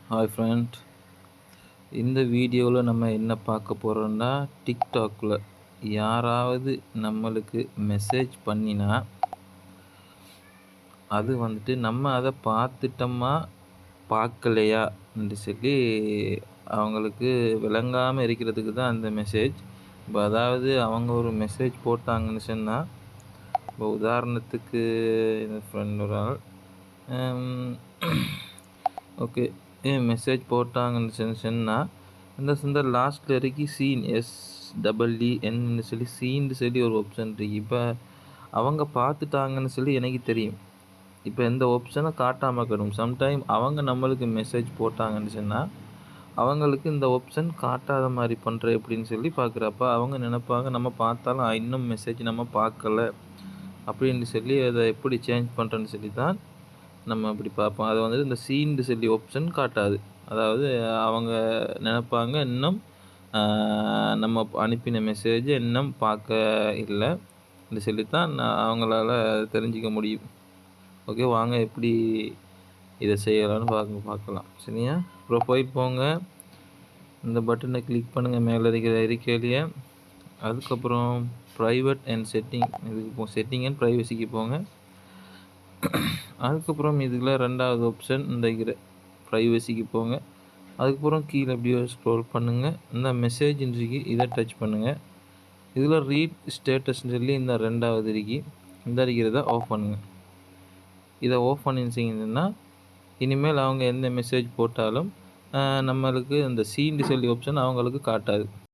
Hi friend. இந்த வீடியோவில் நம்ம என்ன பார்க்க போகிறோம்னா, டிக்டாக்கில் யாராவது நம்மளுக்கு மெசேஜ் பண்ணினா அது வந்துட்டு நம்ம அதை பார்த்துட்டோமா பார்க்கலையா என்று சொல்லி அவங்களுக்கு விளங்காமல் இருக்கிறதுக்கு தான் அந்த மெசேஜ். இப்போ அதாவது அவங்க ஒரு மெசேஜ் போட்டாங்கன்னு சொன்னால், இப்போ உதாரணத்துக்கு என் ஃப்ரெண்ட் ஒரு ஆள் ஓகே மெசேஜ் போட்டாங்கன்னு சொன்னால் இந்த லாஸ்ட்டில் இறக்கி சீன் SEEN சொல்லி ஒரு ஆப்ஷன் இருக்குது. இப்போ அவங்க பார்த்துட்டாங்கன்னு சொல்லி எனக்கு தெரியும். இப்போ இந்த ஆப்ஷனை காட்டாமல் இருக்கணும். சம்டைம் அவங்க நம்மளுக்கு மெசேஜ் போட்டாங்கன்னு சொன்னால் அவங்களுக்கு இந்த ஆப்ஷன் காட்டாத மாதிரி பண்ணுற எப்படின்னு சொல்லி பார்க்குறப்ப அவங்க நினைப்பாங்க நம்ம பார்த்தாலும் இன்னும் மெசேஜ் நம்ம பார்க்கல அப்படின்னு சொல்லி அதை எப்படி சேஞ்ச் பண்ணுறேன்னு சொல்லி தான் நம்ம அப்படி பார்ப்போம். அதை வந்துட்டு இந்த சீன்டு சொல்லி ஆப்ஷன் காட்டாது. அதாவது அவங்க நினைப்பாங்க இன்னும் நம்ம அனுப்பின மெசேஜை இன்னும் பார்க்க இல்லை என்று சொல்லித்தான் அவங்களால தெரிஞ்சிக்க முடியும். ஓகே, வாங்க எப்படி இதை செய்யலான்னு பார்க்கலாம். சரியா? ப்ரொஃபைல் போங்க, இந்த பட்டனை கிளிக் பண்ணுங்கள் மேலே இருக்கிற அறிக்கையிலேயே. அதுக்கப்புறம் ப்ரைவேட் அண்ட் செட்டிங், இதுக்கு செட்டிங் அண்ட் ப்ரைவசிக்கு போங்க. அதுக்கப்புறம் இதில் ரெண்டாவது ஆப்ஷன் இந்த ப்ரைவசிக்கு போங்க. அதுக்கப்புறம் கீழே அப்படியே ஸ்க்ரோல் பண்ணுங்கள். இந்த மெசேஜ் இருக்கு, இதை டச் பண்ணுங்கள். இதில் ரீட் ஸ்டேட்டஸ்ன்னு சொல்லி இந்த ரெண்டாவது இந்த இருக்கிறத ஆஃப் பண்ணுங்கள். இதை ஆஃப் பண்ணிச்சிங்கன்னா இனிமேல் அவங்க எந்த மெசேஜ் போட்டாலும் நம்மளுக்கு இந்த சீன்டு சொல்லி ஆப்ஷன் அவங்களுக்கு காட்டாது.